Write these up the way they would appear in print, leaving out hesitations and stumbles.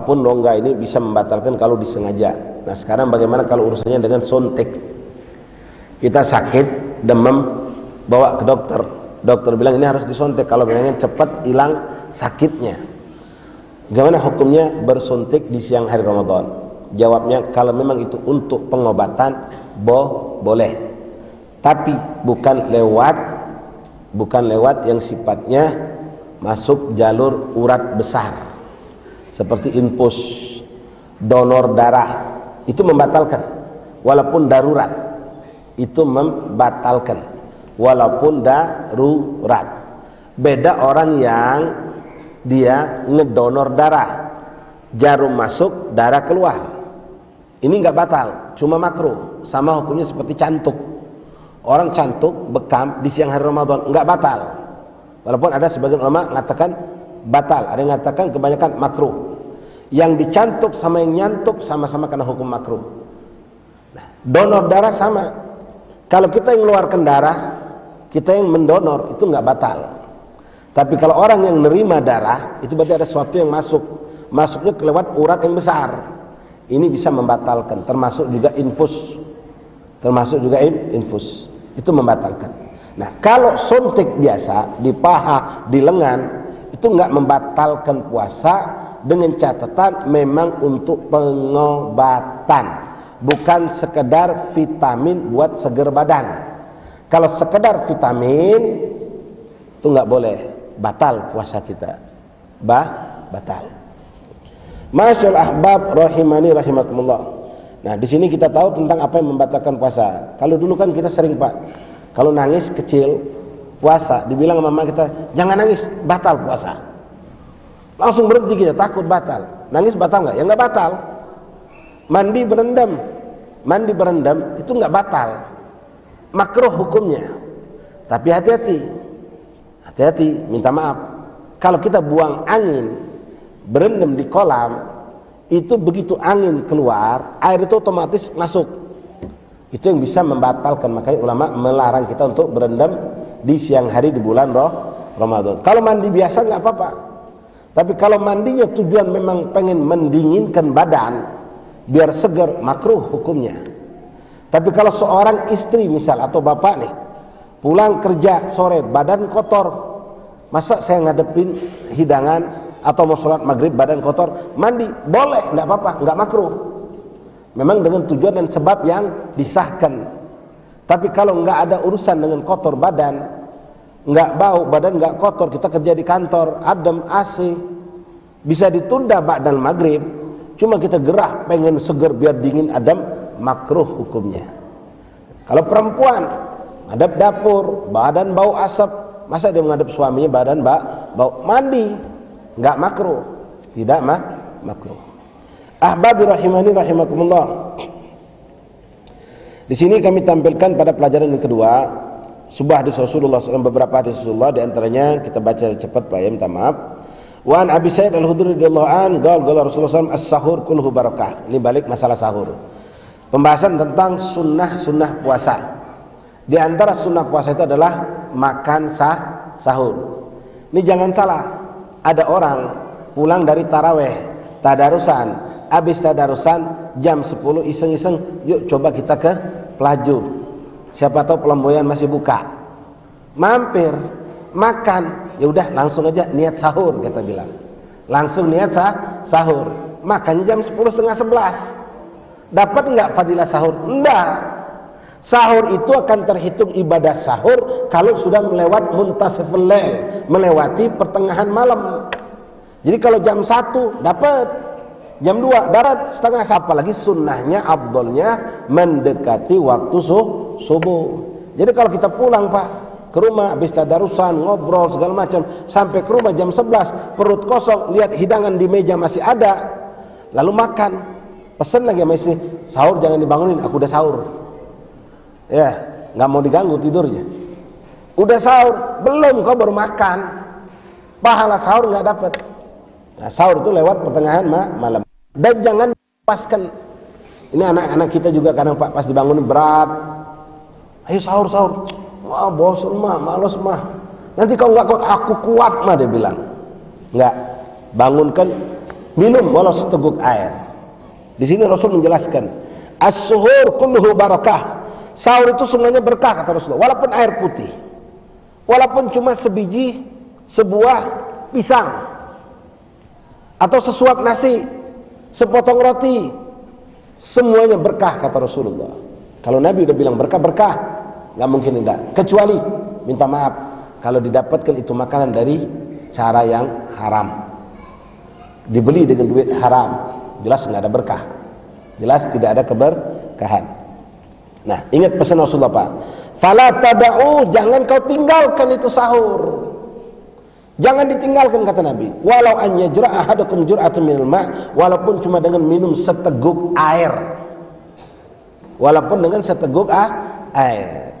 apapun rongga ini bisa membatalkan kalau disengaja. Nah sekarang bagaimana kalau urusannya dengan suntik? Kita sakit, demam, bawa ke dokter. Dokter bilang ini harus disuntik kalau pengen cepat hilang sakitnya. Bagaimana hukumnya bersuntik di siang hari Ramadan? Jawabnya, kalau memang itu untuk pengobatan, boleh. Tapi bukan lewat yang sifatnya masuk jalur urat besar. Seperti infus, donor darah, itu membatalkan. Walaupun darurat, itu membatalkan. Walaupun darurat. Beda orang yang dia ngedonor darah, jarum masuk, darah keluar, ini nggak batal, cuma makruh. Sama hukumnya seperti cantuk. Orang cantuk bekam di siang hari Ramadan nggak batal, walaupun ada sebagian ulama mengatakan batal, ada yang mengatakan kebanyakan makruh. Yang dicantuk sama yang nyantuk sama-sama kena hukum makruh. Nah, donor darah sama. Kalau kita yang mengeluarkan darah, kita yang mendonor, itu nggak batal. Tapi kalau orang yang menerima darah, itu berarti ada sesuatu yang masuknya kelewat urat yang besar. Ini bisa membatalkan, termasuk juga infus. Itu membatalkan. Nah, kalau suntik biasa di paha, di lengan, itu nggak membatalkan puasa, dengan catatan memang untuk pengobatan, bukan sekedar vitamin buat seger badan. Kalau sekedar vitamin itu nggak boleh, batal puasa kita, batal. Masyaallah ahbab rahimani rahimakumullah. Nah, di sini kita tahu tentang apa yang membatalkan puasa. Kalau dulu kan kita sering, Pak, kalau nangis kecil puasa, dibilang sama mama kita, jangan nangis, batal puasa. Langsung berhenti kita, takut batal. Nangis batal nggak? Ya nggak batal. Mandi berendam itu nggak batal. Makruh hukumnya. Tapi hati-hati, minta maaf. Kalau kita buang angin, berendam di kolam, itu begitu angin keluar, air itu otomatis masuk. Itu yang bisa membatalkan. Makanya ulama melarang kita untuk berendam di siang hari di bulan Ramadan. Kalau mandi biasa nggak apa-apa. Tapi kalau mandinya tujuan memang pengen mendinginkan badan biar segar, makruh hukumnya. Tapi kalau seorang istri misal atau bapak nih pulang kerja sore badan kotor, masa saya ngadepin hidangan atau mau sholat maghrib badan kotor, mandi boleh, nggak apa-apa, nggak makruh. Memang dengan tujuan dan sebab yang disahkan. Tapi kalau nggak ada urusan dengan kotor badan, nggak bau, badan nggak kotor, kita kerja di kantor, adem, AC, bisa ditunda ba'dal maghrib, cuma kita gerah pengen seger biar dingin adem, makruh hukumnya. Kalau perempuan ngadep dapur, badan bau asap, masa dia menghadap suaminya badan bau, mandi, nggak makruh, tidak makruh. Ahbabi rahimani rahimakumullah. Di sini kami tampilkan pada pelajaran yang kedua sebuah hadis Rasulullah SAW, beberapa hadis Rasulullah, di antaranya kita baca cepat Pak ya, minta maaf. Wa an Abi Sa'id Al-Khudri radhiyallahu anhu qala Rasulullah SAW as-sahur kulluhu barakah. Ini balik masalah sahur. Pembahasan tentang sunnah puasa. Di antara sunnah puasa itu adalah makan sahur. Ini jangan salah. Ada orang pulang dari taraweh, tadarusan, habis tadarusan jam 10 iseng-iseng, yuk coba kita ke Pelaju. Siapa tahu Pelamboyan masih buka. Mampir, makan, ya udah langsung aja niat sahur kita bilang. Langsung niat sahur. Makannya jam 10 setengah 11. Dapat enggak fadilah sahur? Enggak. Sahur itu akan terhitung ibadah sahur kalau sudah melewat muntasiful lail, melewati pertengahan malam. Jadi kalau jam 1 dapat, jam 2 dapat setengah, apalagi sunnahnya, abdolnya mendekati waktu subuh. Jadi kalau kita pulang Pak ke rumah habis tadarusan, ngobrol segala macam, sampai ke rumah jam 11 perut kosong, lihat hidangan di meja masih ada, lalu makan, pesen lagi sama istri, sahur jangan dibangunin, aku udah sahur. Ya, nggak mau diganggu tidurnya. Udah sahur, belum, kau baru makan, pahala sahur nggak dapat. Nah, sahur itu lewat pertengahan malam. Dan jangan dipaskan. Ini anak-anak kita juga kadang Pak pas dibangunin berat. Ayo sahur. Wah bosan mah, malas mah. Nanti kau nggak kuat, aku kuat mah dia bilang. Nggak, bangunkan minum walau seteguk air. Di sini Rasul menjelaskan, as-suhur kulluhu barakah. Sahur itu semuanya berkah kata Rasulullah, walaupun air putih, walaupun cuma sebiji sebuah pisang atau sesuap nasi, sepotong roti, semuanya berkah kata Rasulullah. Kalau Nabi udah bilang berkah, nggak mungkin tidak. Kecuali minta maaf kalau didapatkan itu makanan dari cara yang haram, dibeli dengan duit haram, jelas nggak ada berkah, jelas tidak ada keberkahan. Nah, ingat pesan Rasulullah Pak, fala tada'u, jangan kau tinggalkan itu sahur, jangan ditinggalkan kata Nabi, walau an yajra ahadukum jur'atun minal ma', walaupun cuma dengan minum seteguk air, walaupun dengan seteguk air.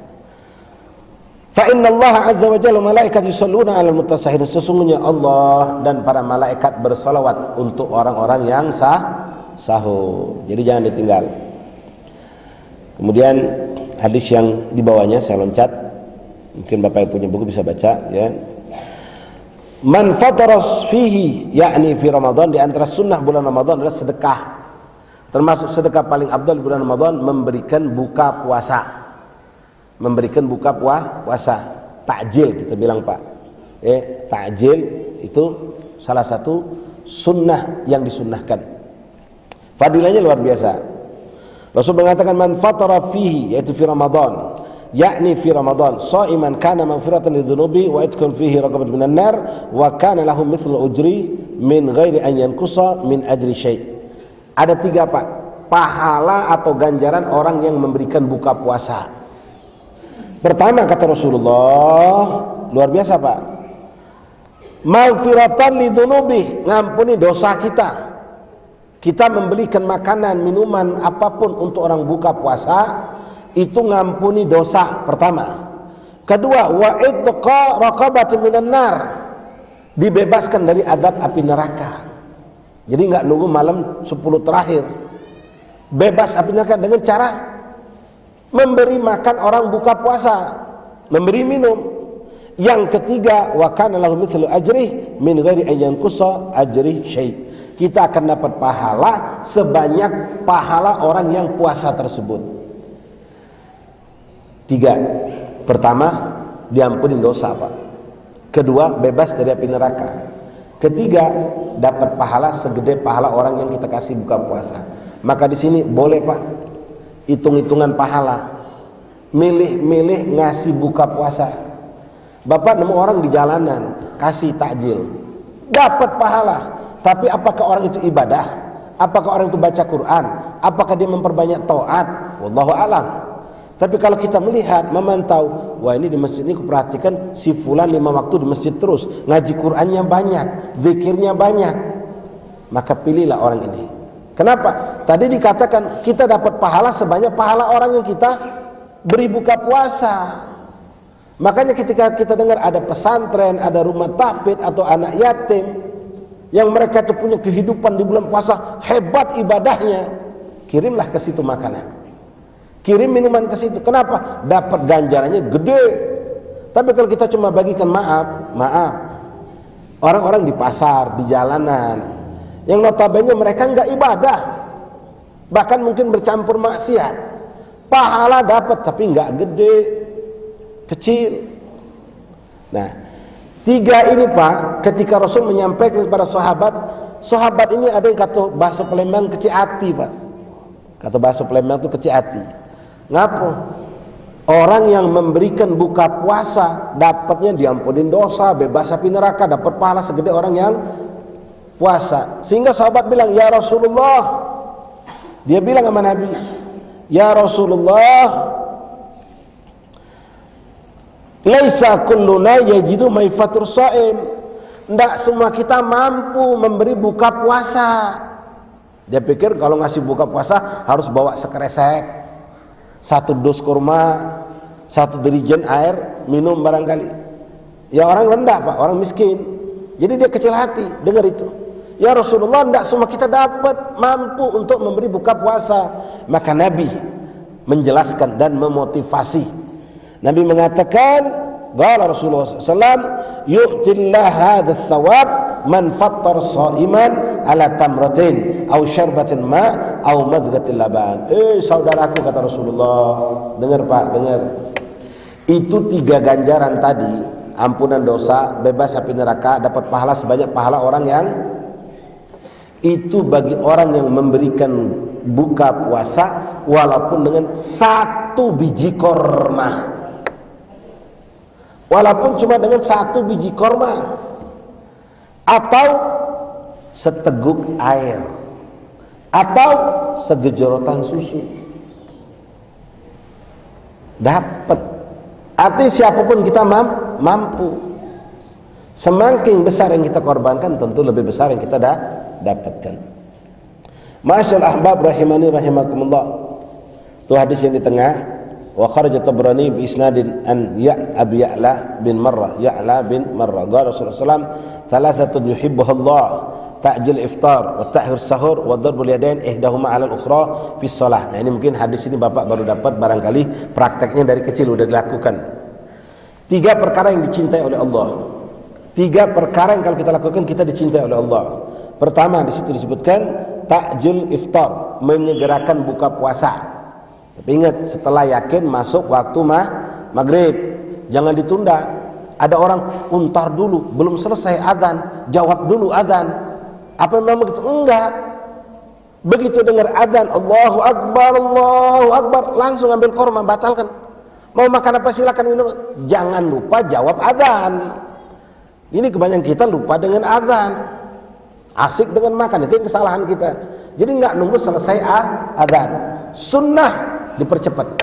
Fa innallaha azza wa jalla malaikat yusalluna 'alal mutasahhirin, sesungguhnya Allah dan para malaikat bersalawat untuk orang-orang yang sahur. Jadi jangan ditinggal. Kemudian hadis yang di bawahnya saya loncat, mungkin Bapak yang punya buku bisa baca ya. Man fataras fihi, yakni fi Ramadan, di antara sunnah bulan Ramadan adalah sedekah. Termasuk sedekah paling afdal bulan Ramadan memberikan buka puasa. Memberikan buka puasa, takjil kita bilang Pak. Takjil itu salah satu sunnah yang disunnahkan. Fadilahnya luar biasa. Rasul mengatakan man fatara fihi, yaitu fi Ramadan, yakni fi Ramadan, shaiman kana maghfiratan lidzunubi wa itqan fihi raqabatan minan nar wa kana lahu mithlu ujri min ghairi an yanqusa min ajri syai'. Ada 3 Pak, pahala atau ganjaran orang yang memberikan buka puasa. Pertama kata Rasulullah, luar biasa Pak, maghfiratan lidzunubi, ngampuni dosa kita. Kita membelikan makanan, minuman, apapun untuk orang buka puasa, itu ngampuni dosa pertama. Kedua, wa itqa raqabatin minan nar, dibebaskan dari azab api neraka. Jadi nggak nunggu malam 10 terakhir, bebas api neraka dengan cara memberi makan orang buka puasa, memberi minum. Yang ketiga, wa kana lahu mithlu ajrih min ghairi an yanqusa ajri syai', kita akan dapat pahala sebanyak pahala orang yang puasa tersebut. 3, pertama diampuni dosa Pak. Kedua, bebas dari api neraka. Ketiga, dapat pahala segede pahala orang yang kita kasih buka puasa. Maka di sini boleh Pak, hitung-hitungan pahala, milih-milih ngasih buka puasa. Bapak nemu orang di jalanan kasih takjil, dapat pahala. Tapi apakah orang itu ibadah? Apakah orang itu baca Quran? Apakah dia memperbanyak taat? Wallahu a'lam. Tapi kalau kita melihat, memantau, wah ini di masjid ini kuperhatikan si fulan 5 waktu di masjid terus, ngaji Qurannya banyak, zikirnya banyak, maka pilihlah orang ini. Kenapa? Tadi dikatakan kita dapat pahala sebanyak pahala orang yang kita beri buka puasa. Makanya ketika kita dengar ada pesantren, ada rumah tahfidz atau anak yatim yang mereka itu punya kehidupan di bulan puasa, hebat ibadahnya, kirimlah ke situ makanan, kirim minuman ke situ. Kenapa? Dapat ganjarannya gede. Tapi kalau kita cuma bagikan maaf, orang-orang di pasar, di jalanan, yang notabene mereka nggak ibadah, bahkan mungkin bercampur maksiat, pahala dapat tapi nggak gede, kecil. Nah, 3 ini Pak, ketika Rasul menyampaikan kepada sahabat ini ada yang kata bahasa Palembang kecil hati Pak. Kata bahasa Palembang itu kecil hati. Ngapo? Orang yang memberikan buka puasa dapatnya diampunin dosa, bebas api neraka, dapat pahala segede orang yang puasa. Sehingga sahabat bilang, ya Rasulullah, dia bilang sama Nabi, ya Rasulullah, laisa kulluna yajidu maifatur shaim, ndak semua kita mampu memberi buka puasa. Dia pikir kalau ngasih buka puasa harus bawa sekresek, 1 dus kurma, 1 dirijen air minum barangkali. Ya orang rendah Pak, orang miskin. Jadi dia kecil hati dengar itu. Ya Rasulullah, ndak semua kita dapat mampu untuk memberi buka puasa. Maka Nabi menjelaskan dan memotivasi. Nabi mengatakan, qala Rasulullah sallallahu alaihi wasallam, yu'tillah hadzal thawab man fattar sha'iman ala tamratin aw syarbatin ma aw madghatil laban. Saudaraku, kata Rasulullah, dengar Pak, dengar. Itu 3 ganjaran tadi, ampunan dosa, bebas api neraka, dapat pahala sebanyak pahala orang yang itu bagi orang yang memberikan buka puasa walaupun dengan 1 biji korma. Walaupun cuma dengan 1 biji korma atau seteguk air atau segejorotan susu, dapat. Arti siapapun kita mampu. Semakin besar yang kita korbankan, tentu lebih besar yang kita dapatkan. Masyaallah ahbab rahimani rahimakumullah. Itu hadis yang di tengah. Wa kharaja Tabrani bi isnadin an Abi Ya'la bin Marrah, Ya'la bin Marrah. Qala Rasulullah sallallahu alaihi wasallam, "Thalathatun yuhibbuhullah, ta'jil iftar wa ta'khir sahur wa darbul yadain ihdahuma 'ala al-ukhra fi shalah." Nah, ini mungkin hadis ini Bapak baru dapat, barangkali prakteknya dari kecil udah dilakukan. 3 perkara yang dicintai oleh Allah. 3 perkara yang kalau kita lakukan kita dicintai oleh Allah. Pertama, di situ disebutkan ta'jil iftar, menyegerakan buka puasa. Tapi ingat, setelah yakin masuk waktu maghrib, jangan ditunda. Ada orang untar dulu, belum selesai azan, jawab dulu azan. Apa memang begitu? Enggak. Begitu dengar azan, Allahu Akbar, langsung ambil korma, batalkan. Mau makan apa silakan minum. Jangan lupa jawab azan. Ini kebanyakan kita lupa dengan azan, asik dengan makan. Itu kesalahan kita. Jadi enggak nunggu selesai azan. Sunnah dipercepat.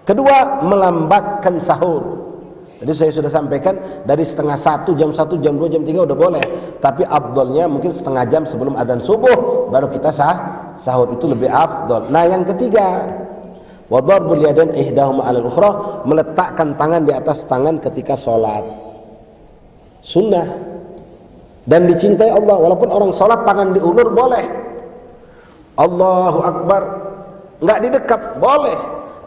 Kedua, melambatkan sahur. Jadi saya sudah sampaikan dari setengah 1, jam 1, jam 2, jam 3 udah boleh. Tapi afdolnya mungkin setengah jam sebelum adzan subuh baru kita sahur, itu lebih afdol. Nah, yang ketiga, wa darbul yadain ihdahuma 'alal ukhra, meletakkan tangan di atas tangan ketika sholat. Sunnah dan dicintai Allah. Walaupun orang sholat tangan diulur boleh. Allahu Akbar, enggak didekap boleh,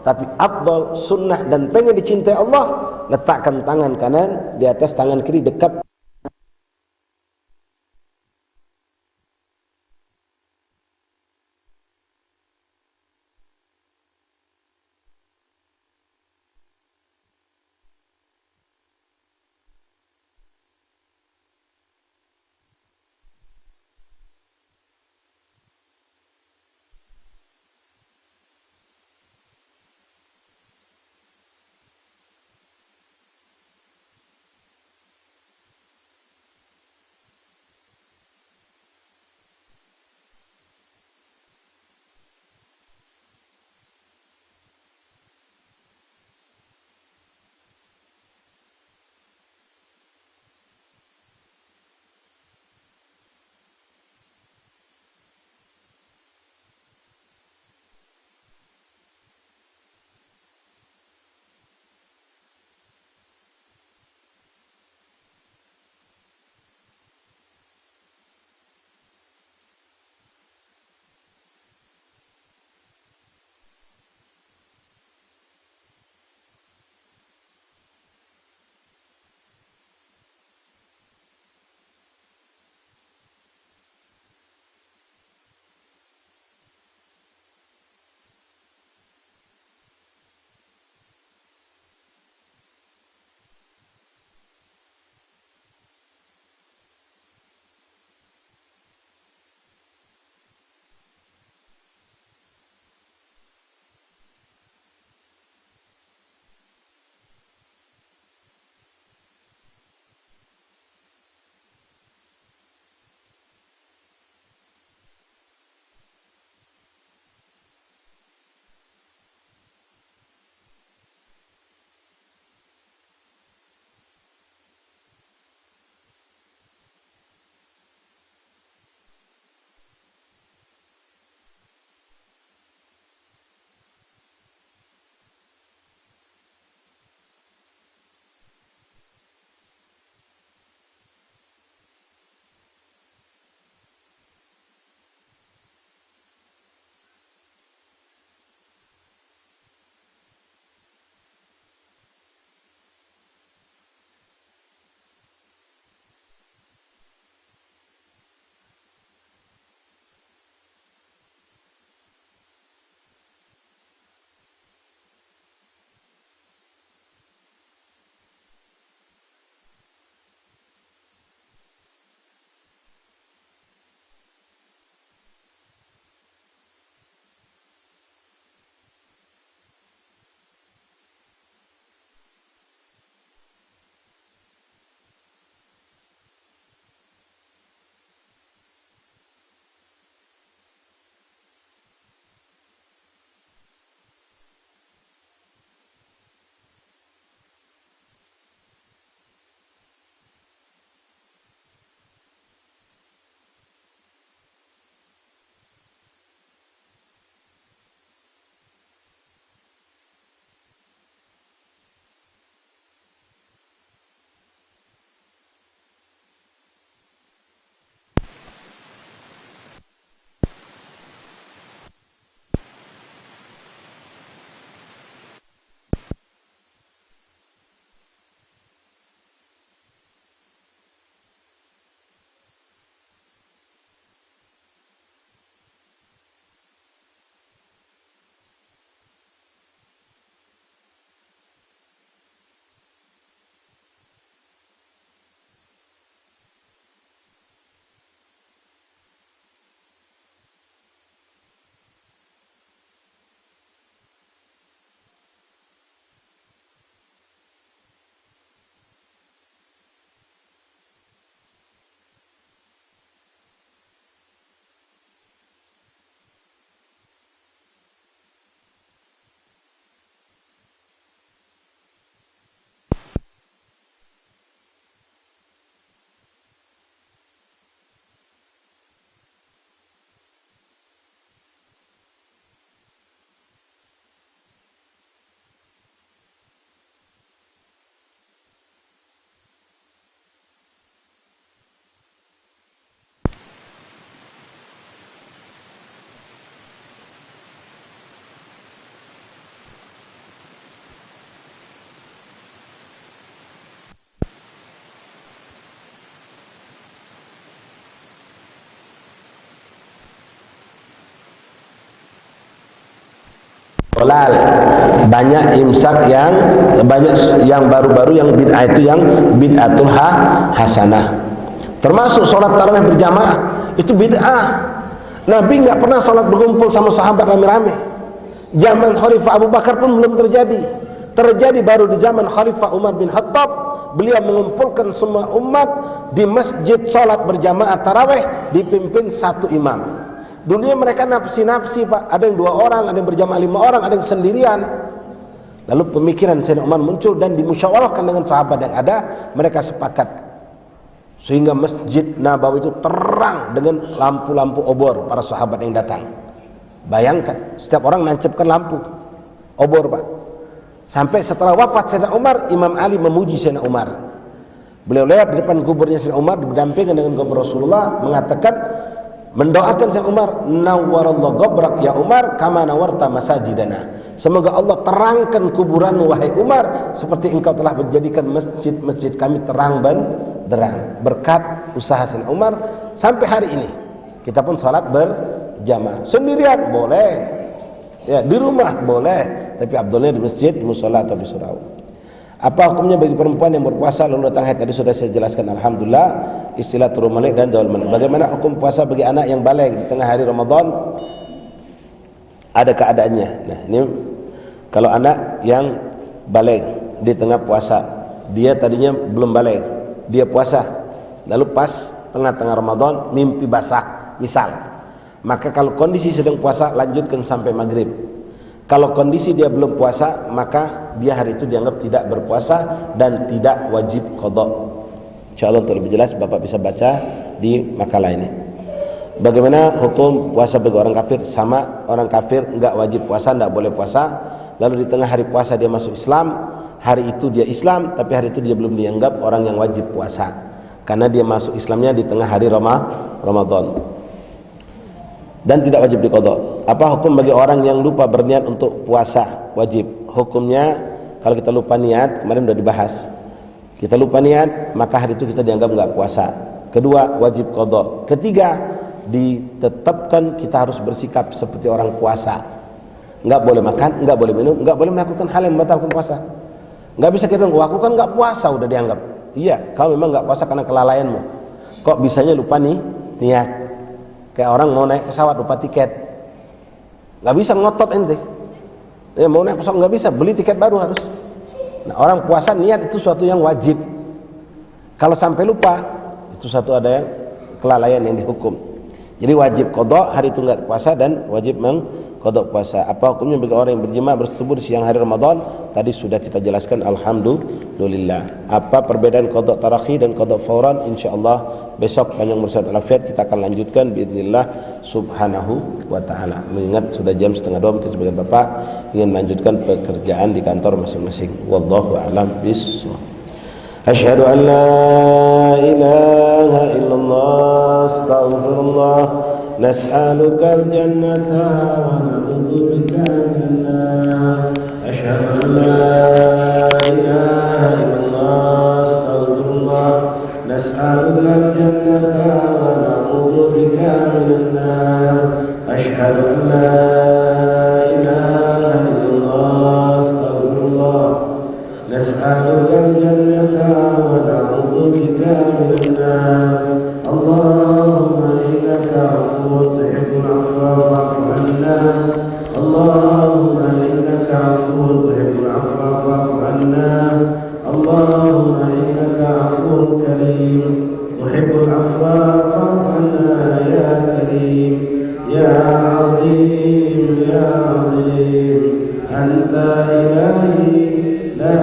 tapi afdal sunnah dan pengen dicintai Allah, letakkan tangan kanan di atas tangan kiri, dekap. dolal. Banyak imsak yang baru-baru, yang bid'ah itu yang bid'atul hasanah. Termasuk sholat tarawih berjamaah itu bid'ah. Nabi nggak pernah sholat berkumpul sama sahabat rame-rame. Zaman Khalifah Abu Bakar pun belum terjadi. Terjadi baru di zaman Khalifah Umar bin Khattab. Beliau mengumpulkan semua umat di masjid sholat berjamaah tarawih dipimpin satu imam. Dulunya mereka nafsi-nafsi Pak. Ada yang 2 orang, ada yang berjamaah 5 orang, ada yang sendirian. Lalu pemikiran Sayyidina Umar muncul dan dimusyawarahkan dengan sahabat yang ada. Mereka sepakat sehingga Masjid Nabawi itu terang dengan lampu-lampu obor para sahabat yang datang. Bayangkan, setiap orang nancapkan lampu obor Pak. Sampai setelah wafat Sayyidina Umar, Imam Ali memuji Sayyidina Umar. Beliau lewat di depan kuburnya Sayyidina Umar berdampingan dengan kubur Rasulullah, mengatakan, mendoakan Sayyidina Umar, nawwarallahu qabrak ya Umar kama nawarta masajidana. Semoga Allah terangkan kuburanmu wahai Umar seperti engkau telah menjadikan masjid-masjid kami terang benderang. Berkat usaha Sayyidina Umar sampai hari ini kita pun salat berjamaah. Sendirian boleh, ya di rumah boleh, tapi abdulnya di masjid, di mushola atau di surau. Apa hukumnya bagi perempuan yang berpuasa lalu datang haid? Tadi sudah saya jelaskan, alhamdulillah, istilah turun manik dan jawal manik. Bagaimana hukum puasa bagi anak yang balik di tengah hari Ramadan? Ada keadaannya. Nah, ini kalau anak yang balik di tengah puasa, dia tadinya belum balik, dia puasa, lalu pas tengah-tengah Ramadan mimpi basah, misal, maka kalau kondisi sedang puasa lanjutkan sampai maghrib. Kalau kondisi dia belum puasa, maka dia hari itu dianggap tidak berpuasa dan tidak wajib qadha. Insyaallah untuk lebih jelas Bapak bisa baca di makalah ini. Bagaimana hukum puasa bagi orang kafir? Sama, orang kafir enggak wajib puasa, enggak boleh puasa. Lalu di tengah hari puasa dia masuk Islam, hari itu dia Islam, tapi hari itu dia belum dianggap orang yang wajib puasa karena dia masuk Islamnya di tengah hari Ramadan dan tidak wajib diqadha. Apa hukum bagi orang yang lupa berniat untuk puasa wajib? Hukumnya kalau kita lupa niat, kemarin sudah dibahas, kita lupa niat, maka hari itu kita dianggap enggak puasa. Kedua, wajib qadha. Ketiga, ditetapkan kita harus bersikap seperti orang puasa. Enggak boleh makan, enggak boleh minum, enggak boleh melakukan hal yang membatalkan puasa. Enggak bisa kita bilang, aku kan enggak puasa, udah dianggap. Iya, kau memang enggak puasa karena kelalaianmu. Kok bisanya lupa nih niat? Kayak orang mau naik pesawat lupa tiket, nggak bisa ngotot ente. Ya, mau naik pesawat nggak bisa, beli tiket baru harus. Nah, orang puasa niat itu suatu yang wajib. Kalau sampai lupa, itu satu ada yang kelalaian yang dihukum. Jadi wajib qadha hari itu nggak puasa dan wajib mengqadha puasa. Apa hukumnya bagi orang yang berjemaah bersetubuh di siang hari Ramadan? Tadi sudah kita jelaskan, alhamdulillah. Apa perbedaan qadha tarakhi dan qadha fauran? Insyaallah besok panjang mursad al-afiyat kita akan lanjutkan biidznillah subhanahu wa ta'ala. Mengingat sudah jam 1:30, mungkin sebagian Bapak ingin melanjutkan pekerjaan di kantor masing-masing. Wallahu a'lam bishawab. Asyhadu an la ilaha illallah, astaghfirullah, nas'alukal jannata wa na'udzu bika minan nar. Asyhadu an la ilaha illallah, astaghfirullah, nas'alukal jannata wa na'udzu bika minan nar. Asyhadu an la ilaha illallah, astaghfirullah, nas'alukal jannata wa na'udzu bika minan nar. Allahumma innaka 'afuwwun tuhibbul 'afwa fa'fu 'anna. Allahumma innaka 'afuwwun tuhibbul 'afwa fa'fu 'anna. Allahumma innaka 'afuwwun karim tuhibbul 'afwa fa'fu 'anna ya karim ya 'azim ya 'azim. Anta ilahi la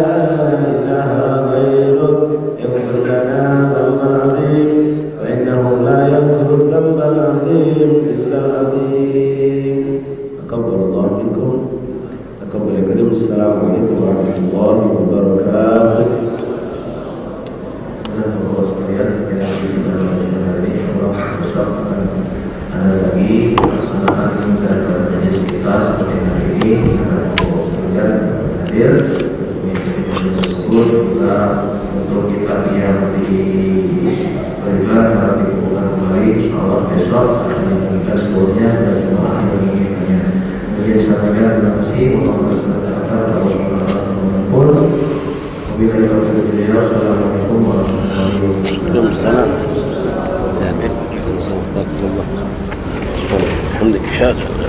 ilaha ghairuk, ighfir lana dhanbal 'azim fa innahu la yaghfiru dhanbal 'azim illa al-'azim. Taqabbalallahu minkum, taqabbal ya karim. Assalamualaikum warahmatullahi wabarakatuh. Saudara sekalian, hari ini Allah besok akan ada lagi pelaksanaan dan majelis kita seperti hari ini. Saudara sekalian hadir tersebut juga untuk kita yang diberikan dalam dibuka kembali. Insyaallah besok akan dilakukan seluruhnya dan jemaah yang menginginkannya. Jadi saya terima kasih. Syahadu